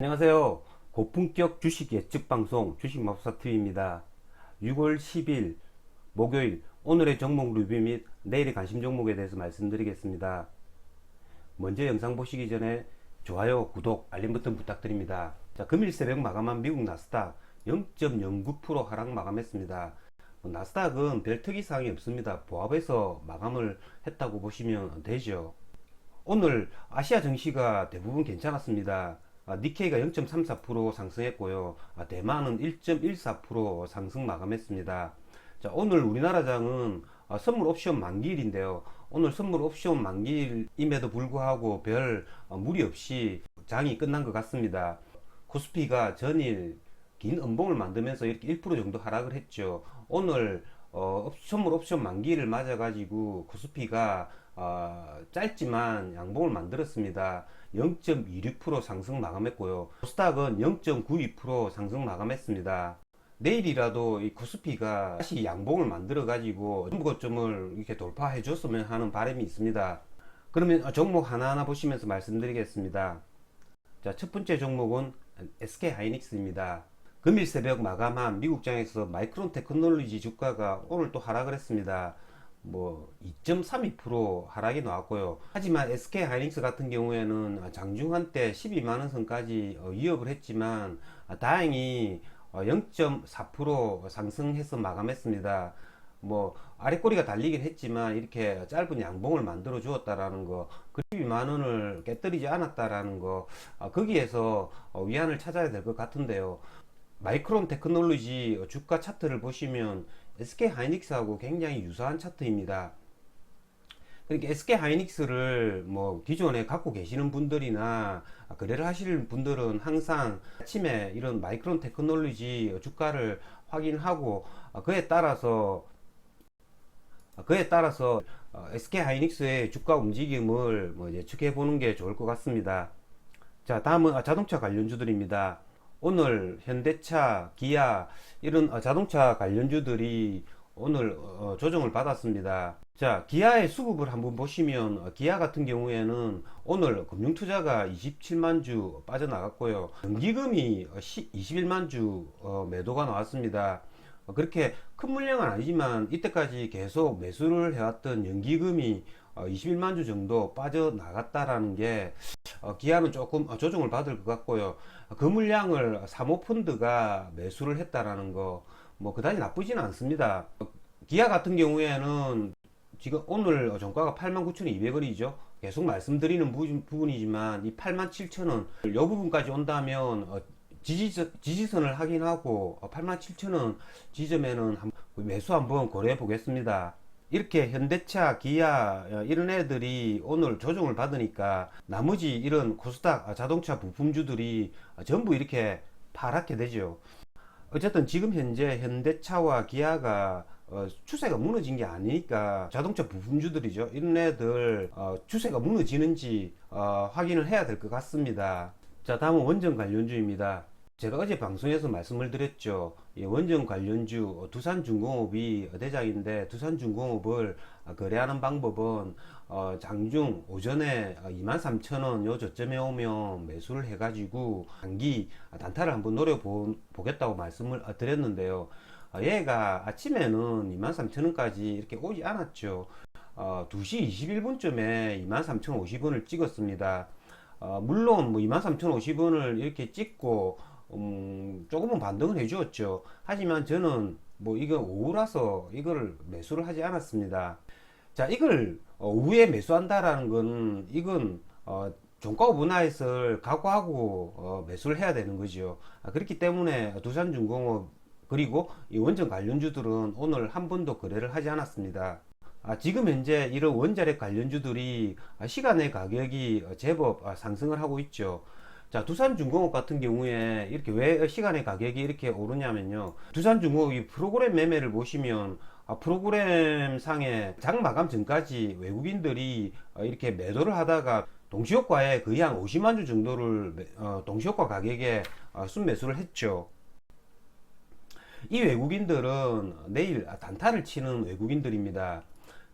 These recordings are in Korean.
안녕하세요. 고품격 주식 예측 방송 주식마법사TV입니다. 6월 10일 목요일 오늘의 종목 리뷰 및 내일의 관심 종목에 대해서 말씀드리겠습니다. 먼저 영상 보시기 전에 좋아요, 구독, 알림 버튼 부탁드립니다. 자, 금일 새벽 마감한 미국 나스닥 0.09% 하락 마감했습니다. 나스닥은 별 특이사항이 없습니다. 보합에서 마감을 했다고 보시면 되죠. 오늘 아시아 증시가 대부분 괜찮았습니다. 니케이가 0.34% 상승했고요. 대만은 1.14% 상승 마감했습니다. 자, 오늘 우리나라 장은 선물 옵션 만기일인데요. 오늘 선물 옵션 만기일임에도 불구하고 별 무리 없이 장이 끝난 것 같습니다. 코스피가 전일 긴 음봉을 만들면서 이렇게 1% 정도 하락을 했죠. 오늘 선물 옵션 만기를 맞아 가지고 코스피가 짧지만 양봉을 만들었습니다. 0.26% 상승 마감했고요. 코스닥은 0.92% 상승 마감했습니다. 내일이라도 이 코스피가 다시 양봉을 만들어 가지고 고점을 이렇게 돌파해 줬으면 하는 바람이 있습니다. 그러면 종목 하나하나 보시면서 말씀드리겠습니다. 자, 첫 번째 종목은 SK 하이닉스입니다. 금일 새벽 마감한 미국장에서 마이크론 테크놀로지 주가가 오늘 또 하락을 했습니다. 2.32% 하락이 나왔고요. 하지만 SK 하이닉스 같은 경우에는 장중 한때 12만원 선까지 위협을 했지만 다행히 0.4% 상승해서 마감했습니다. 아래꼬리가 달리긴 했지만 이렇게 짧은 양봉을 만들어 주었다라는 거, 12만원을 깨뜨리지 않았다라는 거, 거기에서 위안을 찾아야 될 것 같은데요. 마이크론 테크놀로지 주가 차트를 보시면 SK 하이닉스하고 굉장히 유사한 차트입니다. 그러니까 SK 하이닉스를 기존에 갖고 계시는 분들이나 거래를 하시는 분들은 항상 아침에 이런 마이크론 테크놀로지 주가를 확인하고 그에 따라서 SK 하이닉스의 주가 움직임을 예측해 보는 게 좋을 것 같습니다. 자, 다음은 자동차 관련주들입니다. 오늘 현대차, 기아 이런 자동차 관련주들이 오늘 조정을 받았습니다. 자, 기아의 수급을 한번 보시면 기아 같은 경우에는 오늘 금융투자가 27만 주 빠져나갔고요. 연기금이 21만 주 매도가 나왔습니다. 그렇게 큰 물량은 아니지만 이때까지 계속 매수를 해왔던 연기금이 21만 주 정도 빠져나갔다라는 게 기아는 조금 조정을 받을 것 같고요. 그 물량을 사모펀드가 매수를 했다라는 거 그다지 나쁘지는 않습니다. 기아 같은 경우에는 지금 오늘 종가가 89,200원이죠. 계속 말씀드리는 부분이지만 이 87,000원 이 부분까지 온다면 지지선을 확인하고 87,000원 지점에는 매수 한번 고려해 보겠습니다. 이렇게 현대차, 기아 이런 애들이 오늘 조정을 받으니까 나머지 이런 코스닥 자동차 부품주들이 전부 이렇게 파랗게 되죠. 어쨌든 지금 현재 현대차와 기아가 추세가 무너진 게 아니니까 자동차 부품주들이죠. 이런 애들 추세가 무너지는지 확인을 해야 될 것 같습니다. 자, 다음은 원전 관련주입니다. 제가 어제 방송에서 말씀을 드렸죠. 원전 관련주 두산중공업이 대장인데 두산중공업을 거래하는 방법은 장중 오전에 23,000원 요 저점에 오면 매수를 해가지고 단기 단타를 한번 노려보겠다고 말씀을 드렸는데요. 얘가 아침에는 23,000원까지 이렇게 오지 않았죠. 2시 21분쯤에 23,050원을 찍었습니다. 물론 23,050원을 이렇게 찍고 조금은 반등을 해 주었죠. 하지만 저는 이거 오후라서 이걸 매수를 하지 않았습니다. 자, 이걸 오후에 매수한다라는 건 이건 종가 오버나잇을 각오하고 매수를 해야 되는 거죠. 그렇기 때문에 두산중공업 그리고 이 원전 관련주들은 오늘 한 번도 거래를 하지 않았습니다. 지금 현재 이런 원자력 관련주들이 시간의 가격이 제법 상승을 하고 있죠. 자, 두산중공업 같은 경우에 이렇게 왜 시간의 가격이 이렇게 오르냐면요. 두산중공업이 프로그램 매매를 보시면 프로그램 상에 장 마감 전까지 외국인들이 이렇게 매도를 하다가 동시효과에 거의 한 50만 주 정도를 동시효과 가격에 순매수를 했죠. 이 외국인들은 내일 단타를 치는 외국인들입니다.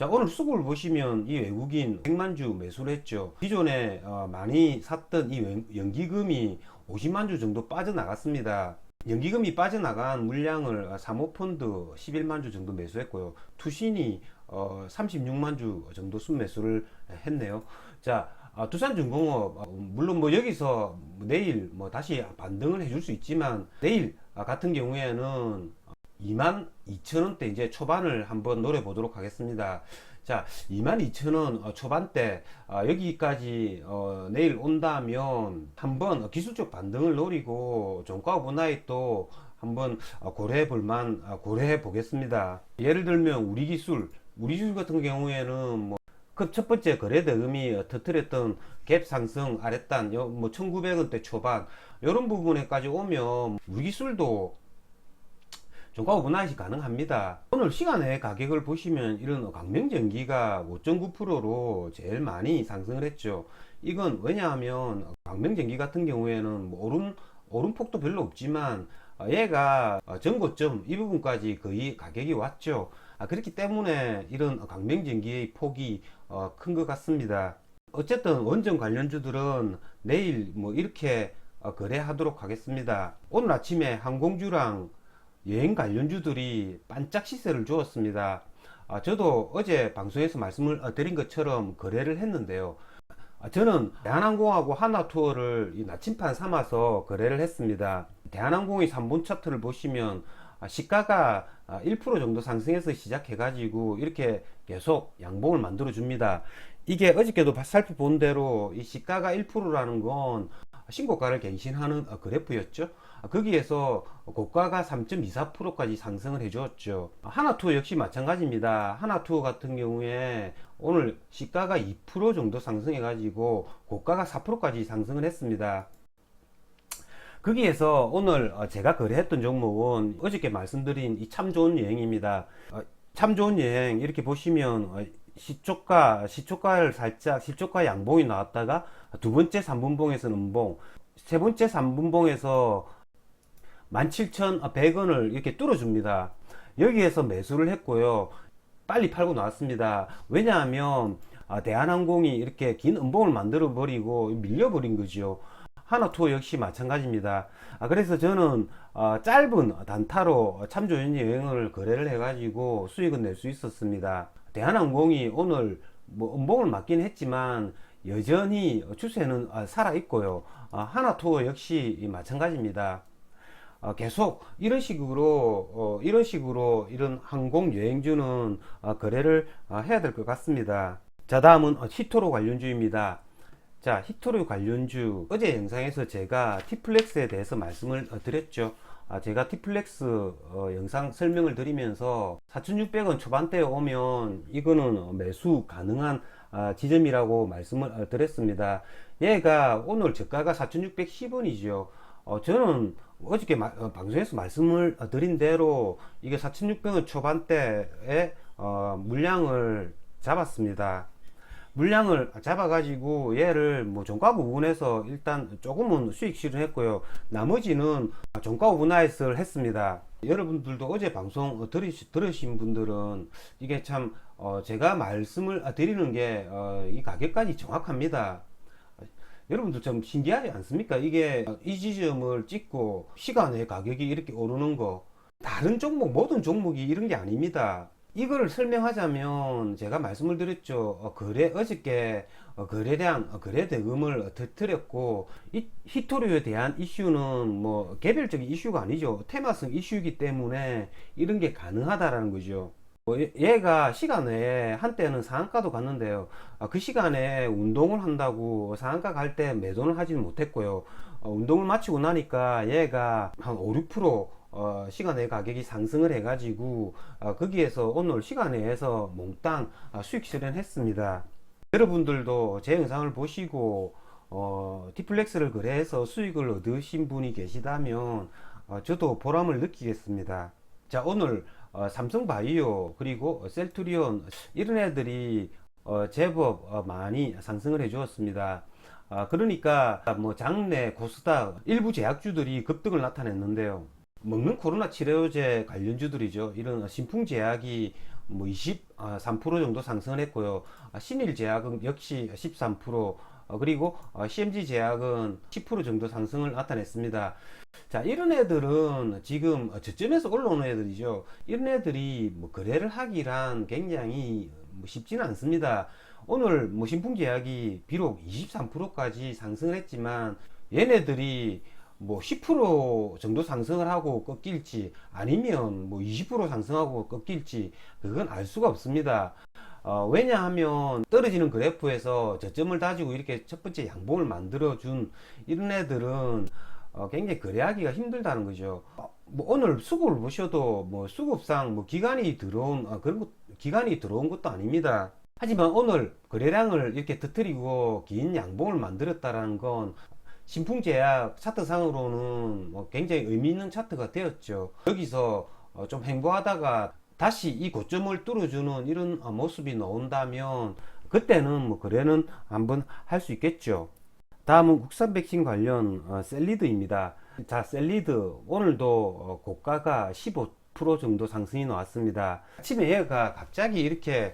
자, 오늘 수급을 보시면 이 외국인 100만 주 매수를 했죠. 기존에 많이 샀던 이 연기금이 50만 주 정도 빠져나갔습니다. 연기금이 빠져나간 물량을 사모펀드 11만 주 정도 매수했고요. 투신이 36만 주 정도 순매수를 했네요. 자, 두산중공업 물론 뭐 여기서 내일 뭐 다시 반등을 해줄 수 있지만 내일 같은 경우에는 22,000원대 이제 초반을 한번 노려보도록 하겠습니다. 자, 22,000원 초반대 여기까지 내일 온다면 한번 기술적 반등을 노리고 종가 오버나잇 또 한번 고려해 보겠습니다. 예를 들면 우리 기술 같은 경우에는 뭐 그 첫 번째 거래 대금이 터뜨렸던 갭 상승 아랫단 뭐 1900원대 초반 이런 부분에까지 오면 우리 기술도 종가 오버나잇이 가능합니다. 오늘 시간에 가격을 보시면 이런 광명전기가 5.9%로 제일 많이 상승을 했죠. 이건 왜냐하면 광명전기 같은 경우에는 뭐 오름폭도 별로 없지만 얘가 전고점 이 부분까지 거의 가격이 왔죠. 그렇기 때문에 이런 광명전기의 폭이 큰 것 같습니다. 어쨌든 원전 관련주들은 내일 뭐 이렇게 거래하도록 하겠습니다. 오늘 아침에 항공주랑 여행 관련주들이 반짝 시세를 주었습니다. 저도 어제 방송에서 말씀을 드린 것처럼 거래를 했는데요. 저는 대한항공하고 하나투어를 나침판 삼아서 거래를 했습니다. 대한항공의 3분 차트를 보시면 시가가 1% 정도 상승해서 시작해 가지고 이렇게 계속 양봉을 만들어 줍니다. 이게 어저께도 살펴본 대로 이 시가가 1%라는 건 신고가를 갱신하는 그래프였죠. 거기에서 고가가 3.24%까지 상승을 해주었죠. 하나투어 역시 마찬가지입니다. 하나투어 같은 경우에 오늘 시가가 2% 정도 상승해 가지고 고가가 4%까지 상승을 했습니다. 거기에서 오늘 제가 거래했던 종목은 어저께 말씀드린 이 참 좋은 여행입니다. 참 좋은 여행 이렇게 보시면 시초가를 살짝 시초가 양봉이 나왔다가 두 번째 3분봉에서는 음봉, 세 번째 3분봉에서 17,100원을 이렇게 뚫어줍니다. 여기에서 매수를 했고요. 빨리 팔고 나왔습니다. 왜냐하면 대한항공이 이렇게 긴 음봉을 만들어 버리고 밀려버린 거죠. 하나투어 역시 마찬가지입니다. 그래서 저는 짧은 단타로 참 좋은 여행을 거래를 해가지고 수익은 낼 수 있었습니다. 대한항공이 오늘 뭐 음봉을 맞긴 했지만 여전히 추세는 살아 있고요. 하나투어 역시 마찬가지입니다. 계속 이런 식으로 이런 항공 여행주는 거래를 해야 될 것 같습니다. 자, 다음은 히토로 관련주입니다. 자, 히토로 관련주 어제 영상에서 제가 T플렉스에 대해서 말씀을 드렸죠. 제가 T플렉스 영상 설명을 드리면서 4,600원 초반대에 오면 이거는 매수 가능한 지점이라고 말씀을 드렸습니다. 얘가 오늘 저가가 4,610원이죠. 저는 어저께 방송에서 말씀을 드린 대로 이게 4,600원 초반대에 물량을 잡았습니다. 물량을 잡아가지고 얘를 뭐 종가 부분에서 일단 조금은 수익 실현했고요. 나머지는 종가 오버나잇을 했습니다. 여러분들도 어제 방송 들으신 분들은 이게 참 제가 말씀을 드리는 게 이 가격까지 정확합니다. 여러분들 좀 신기하지 않습니까? 이게 이 지점을 찍고 시간에 가격이 이렇게 오르는 거 다른 종목 모든 종목이 이런 게 아닙니다. 이거를 설명하자면 제가 말씀을 드렸죠. 어저께 거래량, 거래 대금을 터뜨렸고 이 히토류에 대한 이슈는 뭐 개별적인 이슈가 아니죠. 테마성 이슈이기 때문에 이런 게 가능하다라는 거죠. 얘가 시간에 한때는 상한가도 갔는데요. 그 시간에 운동을 한다고 상한가 갈 때 매도는 하지는 못했고요. 운동을 마치고 나니까 얘가 한 5, 6% 시간의 가격이 상승을 해가지고 거기에서 오늘 시간에서 몽땅 수익 실현했습니다. 여러분들도 제 영상을 보시고 T플렉스를 거래해서 수익을 얻으신 분이 계시다면 저도 보람을 느끼겠습니다. 자, 오늘 삼성바이오 그리고 셀트리온 이런 애들이 제법 많이 상승을 해 주었습니다. 그러니까 뭐 장내 코스닥 일부 제약주들이 급등을 나타냈는데요. 먹는 코로나 치료제 관련주들이죠. 이런 신풍제약이 뭐 23% 정도 상승을 했고요. 신일제약은 역시 13%, 그리고 CMG 제약은 10% 정도 상승을 나타냈습니다. 자, 이런 애들은 지금 저점에서 올라오는 애들이죠. 이런 애들이 뭐 거래를 하기란 굉장히 뭐 쉽지는 않습니다. 오늘 뭐 신풍제약이 비록 23%까지 상승을 했지만 얘네들이 뭐 10% 정도 상승을 하고 꺾일지 아니면 뭐 20% 상승하고 꺾일지 그건 알 수가 없습니다. 왜냐하면 떨어지는 그래프에서 저점을 다지고 이렇게 첫 번째 양봉을 만들어 준 이런 애들은 굉장히 거래하기가 힘들다는 거죠. 뭐 오늘 수급을 보셔도 뭐 수급상 뭐 기간이 들어온 기간이 들어온 것도 아닙니다. 하지만 오늘 거래량을 이렇게 터뜨리고 긴 양봉을 만들었다라는 건 신풍제약 차트상으로는 뭐 굉장히 의미 있는 차트가 되었죠. 여기서 좀 횡보하다가 다시 이 고점을 뚫어주는 이런 모습이 나온다면 그때는 뭐 거래는 한번 할 수 있겠죠. 다음은 국산 백신 관련 셀리드입니다. 자, 셀리드 오늘도 고가가 15% 정도 상승이 나왔습니다. 아침에 얘가 갑자기 이렇게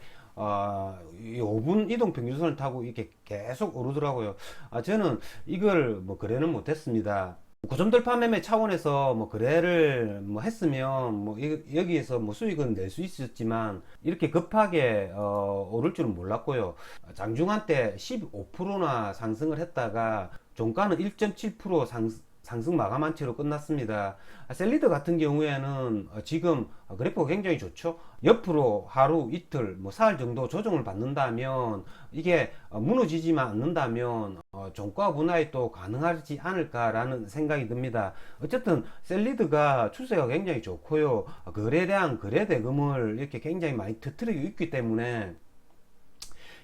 이 5분 이동 평균선을 타고 이렇게 계속 오르더라고요. 저는 이걸 뭐 거래는 못했습니다. 고점 돌파 매매 차원에서 뭐 거래를 뭐 했으면 뭐 여기에서 뭐 수익은 낼 수 있었지만 이렇게 급하게 오를 줄은 몰랐고요. 장중한 때 15%나 상승을 했다가 종가는 1.7% 상승 마감한 채로 끝났습니다. 셀리드 같은 경우에는 지금 그래프가 굉장히 좋죠. 옆으로 하루 이틀 뭐 사흘 정도 조정을 받는다면 이게 무너지지만 않는다면 종가 분할이 또 가능하지 않을까라는 생각이 듭니다. 어쨌든 셀리드가 추세가 굉장히 좋고요. 거래량 거래대금을 이렇게 굉장히 많이 터뜨리고 있기 때문에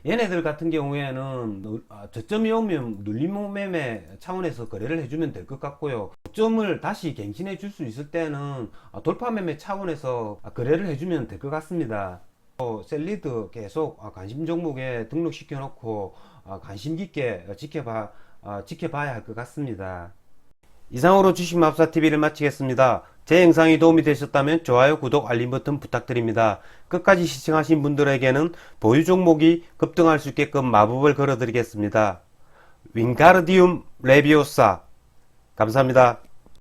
얘네들 같은 경우에는 저점이 오면 눌림 매매 차원에서 거래를 해주면 될 것 같고요. 고점을 다시 갱신해 줄 수 있을 때는 돌파 매매 차원에서 거래를 해주면 될 것 같습니다. 셀리드 계속 관심 종목에 등록시켜 놓고 관심 깊게 지켜봐야 할 것 같습니다. 이상으로 주식마법사TV를 마치겠습니다. 제 영상이 도움이 되셨다면 좋아요, 구독, 알림 버튼 부탁드립니다. 끝까지 시청하신 분들에게는 보유 종목이 급등할 수 있게끔 마법을 걸어드리겠습니다. 윙가르디움 레비오사 감사합니다.